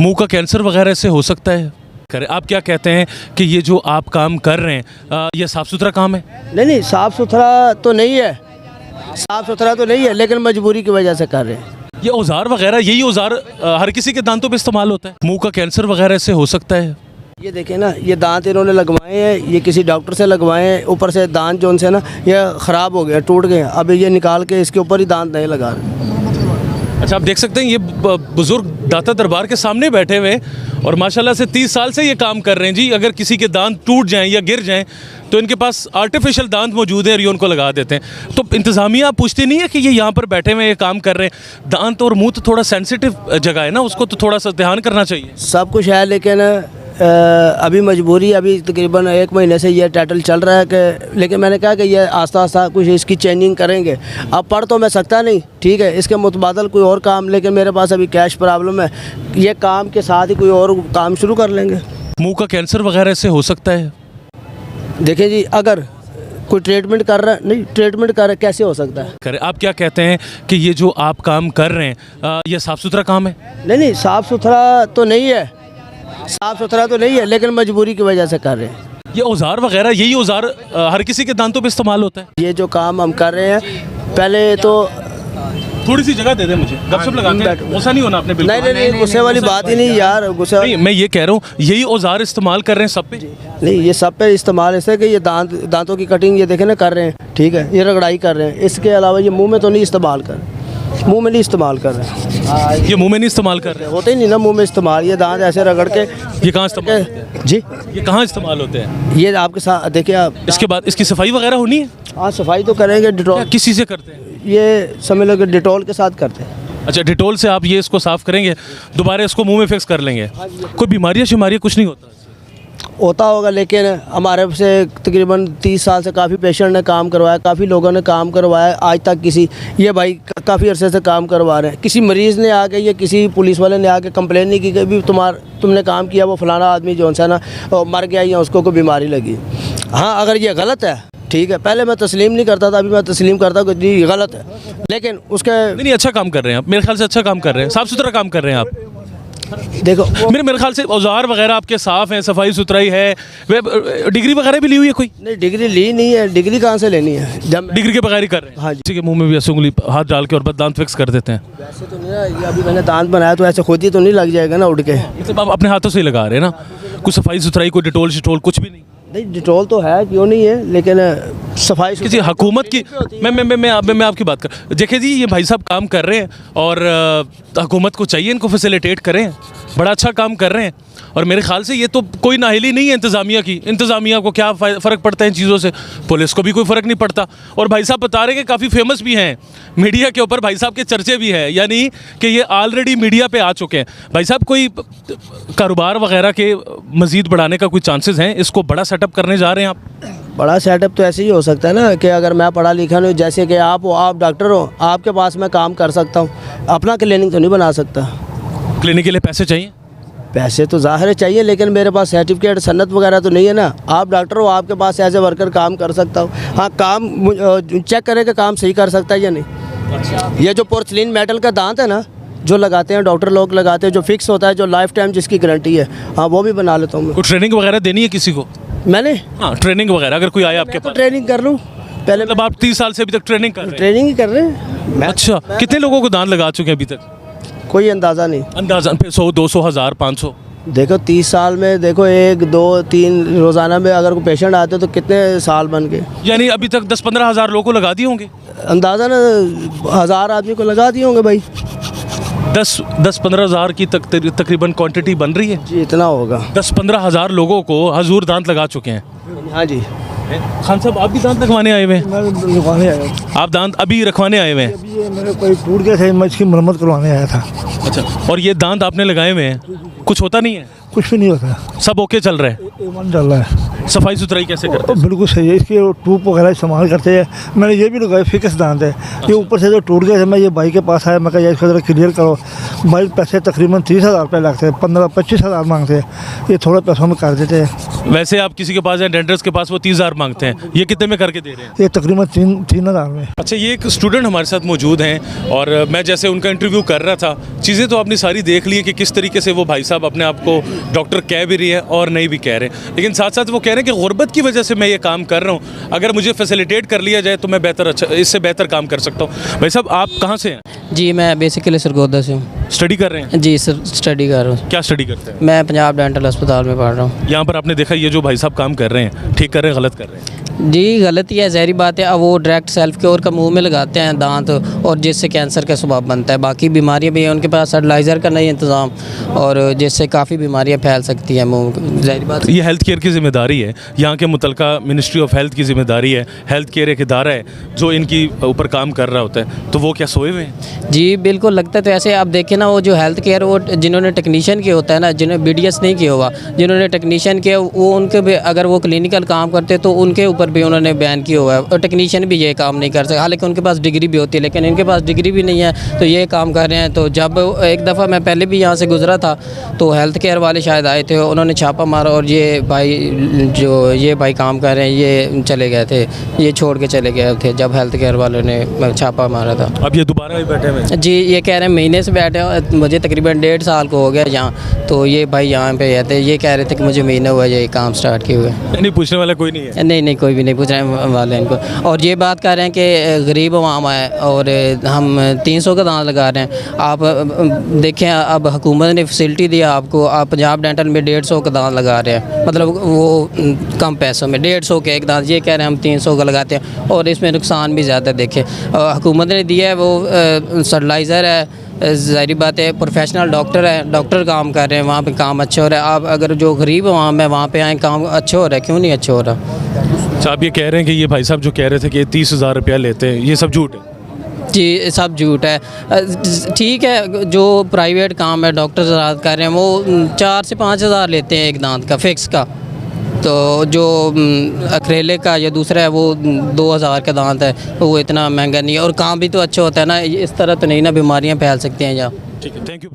मुंह का कैंसर वगैरह से हो सकता है? करें, आप क्या कहते हैं कि ये जो आप काम कर रहे हैं ये साफ़ सुथरा काम है? नहीं, साफ़ सुथरा तो नहीं है, साफ़ सुथरा तो नहीं है, लेकिन मजबूरी की वजह से कर रहे हैं। ये औजार वगैरह, यही औजार हर किसी के दांतों पे इस्तेमाल होता है? मुंह का कैंसर वगैरह से हो सकता है? ये देखें ना, ये दांत इन्होंने लगवाए हैं, ये किसी डॉक्टर से लगवाए हैं। ऊपर से दांत जो उनसे ना ये ख़राब हो गया, टूट गए। अब ये निकाल के इसके ऊपर ही दांत नहीं लगा रहे। अच्छा, आप देख सकते हैं ये बुज़ुर्ग दाता दरबार के सामने बैठे हुए हैं और माशाल्लाह से 30 साल से ये काम कर रहे हैं जी। अगर किसी के दांत टूट जाएं या गिर जाएं तो इनके पास आर्टिफिशियल दांत मौजूद है और ये उनको लगा देते हैं। तो इंतज़ामिया पूछती नहीं है कि ये यहाँ पर बैठे हुए ये काम कर रहे हैं? दांत और मुंह तो थोड़ा सेंसिटिव जगह है ना, उसको तो थोड़ा सा ध्यान करना चाहिए। सब कुछ है, लेकिन अभी मजबूरी, अभी तकरीबन 1 महीने से ये टाइटल चल रहा है कि, लेकिन मैंने कहा कि ये आस्ता आस्ता कुछ इसकी चेंजिंग करेंगे। अब पढ़ तो मैं सकता नहीं, ठीक है, इसके मुतबादल कोई और काम, लेकिन मेरे पास अभी कैश प्रॉब्लम है। ये काम के साथ ही कोई और काम शुरू कर लेंगे। मुंह का कैंसर वगैरह से हो सकता है? देखिए जी, अगर कोई ट्रीटमेंट कर रहा है, नहीं ट्रीटमेंट कर रहा है, कैसे हो सकता है? करें, आप क्या कहते हैं कि ये जो आप काम कर रहे हैं ये साफ़ सुथरा काम है? नहीं, साफ़ सुथरा तो नहीं है, साफ़ सुथरा तो नहीं है, लेकिन मजबूरी की वजह से कर रहे हैं। ये औजार वगैरह, यही औजार हर किसी के दांतों पे इस्तेमाल होता है? ये जो काम हम कर रहे हैं, पहले तो थोड़ी सी जगह दे दे मुझे, गपशप लगाते हैं, गुस्सा नहीं होना आपने बिल्कुल। नहीं, गुस्से वाली बात ही नहीं यार, गुस्से नहीं, मैं ये कह रहा हूँ यही औजार इस्तेमाल कर रहे हैं सब पे? नहीं, ये सब पे इस्तेमाल ऐसे कि ये दांतों की कटिंग ये देखे ना कर रहे हैं, ठीक है, ये रगड़ाई कर रहे हैं। इसके अलावा ये मुंह में तो नहीं इस्तेमाल कर, मुंह में नहीं इस्तेमाल कर रहे हैं। ये मुंह में नहीं इस्तेमाल कर रहे हैं? होते ही नहीं ना मुंह में इस्तेमाल, ये दांत ऐसे रगड़ के। ये कहाँ इस्तेमाल होते हैं? जी, ये कहाँ इस्तेमाल होते हैं? ये आपके साथ देखिए आप। इसके बाद इसकी सफाई वगैरह होनी है? हाँ, सफाई तो करेंगे, डिटॉल। किस चीज़ से करते हैं? ये समझ लो कि डिटॉल के साथ करते हैं। अच्छा, डिटॉल से आप ये इसको साफ़ करेंगे, दोबारा इसको मुंह में फिक्स कर लेंगे? कोई बीमारियाँ शिमारियाँ कुछ नहीं होता? होता होगा, लेकिन हमारे से तकरीबन 30 साल से काफ़ी पेशेंट ने काम करवाया, काफ़ी लोगों ने काम करवाया, आज तक किसी, ये भाई काफ़ी अरसे से काम करवा रहे हैं, किसी मरीज़ ने आके या किसी पुलिस वाले ने आके कंप्लेन नहीं की कि भी तुमने काम किया, वो फलाना आदमी जो है ना मर गया या उसको कोई बीमारी लगी। हाँ, अगर ये गलत है, ठीक है, पहले मैं तस्लीम नहीं करता था, अभी मैं तस्लीम करता हूँ कि ये गलत है, लेकिन उसके नहीं, अच्छा काम कर रहे हैं आप, मेरे ख्याल से अच्छा काम कर रहे हैं, साफ़ सुथरा काम कर रहे हैं आप। देखो मेरे ख्याल से औजार वगैरह आपके साफ़ हैं, सफाई सुथराई है। डिग्री वगैरह भी ली हुई है कोई? नहीं, डिग्री ली नहीं है, डिग्री कहाँ से लेनी है जब डिग्री के बगैर ही कर रहे हैं? हाँ जी। किसी के मुंह में भी ऐसे उंगली हाथ डाल के और बस दांत फिक्स कर देते हैं? वैसे तो नहीं है, ये अभी मैंने दांत बनाया तो ऐसे खुद ही तो नहीं लग जाएगा ना उड़ के। मतलब आप अपने हाथों से ही लगा रहे हैं ना? कुछ सफाई सुथराई, कोई डिटोल शिटोल कुछ भी नहीं? नहीं, डिटॉल तो है, क्यों नहीं है, लेकिन सफाई किसी हुकूमत की, मैं आपकी बात कर, देखिए जी, ये भाई साहब काम कर रहे हैं और हुकूमत को चाहिए इनको फैसिलिटेट करें, बड़ा अच्छा काम कर रहे हैं। और मेरे ख्याल से ये तो कोई नाहिली नहीं है इंतज़ामिया की। इंतज़ामिया को क्या फ़र्क पड़ता है इन चीज़ों से? पुलिस को भी कोई फ़र्क नहीं पड़ता। और भाई साहब बता रहे हैं कि काफ़ी फेमस भी हैं, मीडिया के ऊपर भाई साहब के चर्चे भी हैं, यानी कि ये ऑलरेडी मीडिया पे आ चुके हैं। भाई साहब, कोई कारोबार वगैरह के मज़ीद बढ़ाने का कोई चांसेस हैं? इसको बड़ा सेटअप करने जा रहे हैं आप? बड़ा सेटअप तो ऐसे ही हो सकता है ना कि अगर मैं पढ़ा लिखा नहीं, जैसे कि आप हो, आप डॉक्टर हो, आपके पास मैं काम कर सकता हूँ, अपना क्लिनिक तो नहीं बना सकता। क्लिनिक के लिए पैसे चाहिए? पैसे तो ज़ाहिर है चाहिए, लेकिन मेरे पास सर्टिफिकेट सन्नत वगैरह तो नहीं है ना। आप डॉक्टर हो, आपके पास एज ए वर्कर काम कर सकता हूँ। हाँ, काम चेक करें कि काम सही कर सकता है या नहीं। ये जो पोर्सलिन मेटल का दांत है ना, जो लगाते हैं डॉक्टर लोग लगाते हैं, जो फिक्स होता है, जो लाइफ टाइम जिसकी गारंटी है, हाँ, वो भी बना लेता हूँ मैं। कोई ट्रेनिंग वगैरह देनी है किसी को? मैंने हाँ, ट्रेनिंग वगैरह अगर कोई आया आपके पास? ट्रेनिंग कर लूँ पहले। मतलब आप 30 साल से अभी तक ट्रेनिंग कर रहे हैं? ट्रेनिंग ही कर रहे हैं। अच्छा, कितने लोगों को दांत लगा चुके हैं अभी तक? कोई अंदाज़ा नहीं। अंदाज़ा 100, 200, 1000, 500? देखो 30 साल में देखो 1, 2, 3 रोज़ाना में अगर कोई पेशेंट आते तो कितने साल बन गए। यानी अभी तक 10-15 हज़ार लोगों को लगा दिए होंगे? अंदाज़ा ना 1000 आदमी को लगा दिए होंगे भाई। 10-15 हज़ार की तकरीबन क्वांटिटी बन रही है जी, इतना होगा। 10-15 हज़ार लोगों को हजूर दांत लगा चुके हैं। हाँ जी। खान साहब, आप भी दांत लगवाने आए हुए हैं? मैं लगवाने आया हूँ। आप दांत अभी रखवाने आए हुए हैं? अभी ये मेरे कोई टूट गया था, मैं इसकी मरम्मत करवाने आया था। अच्छा, और ये दांत आपने लगाए हुए हैं, कुछ होता नहीं है? कुछ भी नहीं होता, सब ओके चल रहे हैं? मन चल रहा है। सफाई सुथराई कैसे करते और बिल्कुल सही है, इसके ट्यूब वगैरह इस्तेमाल करते हैं। मैंने ये भी लगाया फिक्स दांत है, ये ऊपर से जो टूट गए थे, मैं ये भाई के पास आया, मैं कहा यार इसको जरा क्लियर करो। भाई पैसे तकरीबन 30,000 रुपये लगते हैं, 15-25,000 मांगते हैं, ये थोड़ा पैसों में कर देते हैं। हैं? वैसे आप किसी के पास जाए डेंटर्स के पास वो 30,000 मांगते हैं, ये कितने में करके दे रहे हैं? ये तकरीबन 3,000 में। अच्छा, ये एक स्टूडेंट हमारे साथ मौजूद हैं और मैं जैसे उनका इंटरव्यू कर रहा था, चीज़ें तो आपने सारी देख ली है कि किस तरीके से वो भाई साहब अपने आप को डॉक्टर कह भी रही है और नहीं भी कह रहे, लेकिन साथ साथ वो कह रहे हैं कि गुर्बत की वजह से मैं ये काम कर रहा हूँ, अगर मुझे फैसिलिटेट कर लिया जाए तो मैं इससे बेहतर काम कर सकता हूँ। भाई साहब, आप कहाँ से हैं? जी, मैं बेसिकली सरगोदा से हूँ। स्टडी कर रहे हैं? जी सर, स्टडी कर रहा हूँ। क्या स्टडी करते हैं? मैं पंजाब डेंटल अस्पताल में पढ़ रहा हूँ। यहाँ पर आपने देखा ये जो भाई साहब काम कर रहे हैं, ठीक कर रहे हैं, गलत कर रहे हैं? जी, गलत ही है, ज़हरी बात है। अब वो डायरेक्ट सेल्फ क्योर का मुंह में लगाते हैं दांत, और जिससे कैंसर का सबब बनता है। बाकी बीमारियां भी हैं, उनके पास फर्टिलाइज़र का नहीं इंतज़ाम, और जिससे काफ़ी बीमारियां फैल सकती हैं मुंह, ज़हरी बात। ये हेल्थ केयर की जिम्मेदारी है, यहाँ के मुतलका मिनिस्ट्री ऑफ हेल्थ की जिम्मेदारी है। हेल्थ केयर एक इदारा है जो इनकी ऊपर काम कर रहा होता है, तो वो क्या सोए हुए हैं? जी बिल्कुल, लगता है तो ऐसे। आप देखें ना, वो जो हेल्थ केयर, वो जिन्होंने टेक्नीशियन किया होता है ना, जिन्होंने BDS नहीं किया हुआ, जिन्होंने टेक्नीशियन किया, वो उनके भी अगर वो क्लिनिकल काम करते तो उनके ऊपर भी उन्होंने बैन किया हुआ है। और टेक्नीशियन भी ये काम नहीं कर सकते, हालांकि उनके पास डिग्री भी होती है, लेकिन इनके पास डिग्री भी नहीं है तो ये काम कर रहे हैं। तो जब एक दफ़ा मैं पहले भी यहाँ से गुजरा था तो हेल्थ केयर वाले शायद आए थे, उन्होंने छापा मारा, और ये भाई काम कर रहे हैं, ये चले गए थे, ये छोड़ के चले गए थे जब हेल्थ केयर वालों ने छापा मारा था। अब ये दोबारा ही बैठे हुए हैं? जी, ये कह रहे हैं महीने से बैठे हैं, मुझे तकरीबन 1.5 साल को हो गया यहाँ। तो ये भाई यहाँ पे आए थे, ये कह रहे थे कि मुझे महीना हुआ ये काम स्टार्ट किए हुए। नहीं, पूछने वाला कोई नहीं है? नहीं, कोई भी नहीं पूछने वाले इनको। और ये बात कर रहे हैं कि गरीब अवाम है और हम 300 का दांत लगा रहे हैं। आप देखें, अब हुकूमत ने फैसिलिटी दिया आपको, आप पंजाब डेंटल में 150 का दांत लगा रहे हैं, मतलब वो कम पैसों में 150 के एक दांत, ये कह रहे हैं हम 300 का लगाते हैं, और इसमें नुकसान भी ज़्यादा। देखें, हुकूमत ने दिया है, वो सर्टिलाइज़र है, ज़ाहिर बात है, प्रोफेशनल डॉक्टर है, डॉक्टर काम कर रहे हैं, वहाँ पे काम अच्छा हो रहा है। आप अगर जो गरीब अवाम है वहाँ पे आए, काम अच्छा हो रहा है, क्यों नहीं अच्छा हो रहा? अच्छा, आप ये कह रहे हैं कि ये भाई साहब जो कह रहे थे कि 30,000 रुपया लेते हैं, ये सब झूठ है? जी, सब झूठ है। ठीक है, जो प्राइवेट काम है डॉक्टर ज़रात कर रहे हैं, वो 4 से 5 हज़ार लेते हैं एक दांत का, फिक्स का। तो जो अक्रेले का या दूसरा है वो 2,000 का दांत है, वो इतना महंगा नहीं है, और काम भी तो अच्छा होता है ना, इस तरह तो नहीं ना बीमारियां फैल सकती हैं यहाँ। ठीक है, थैंक यू।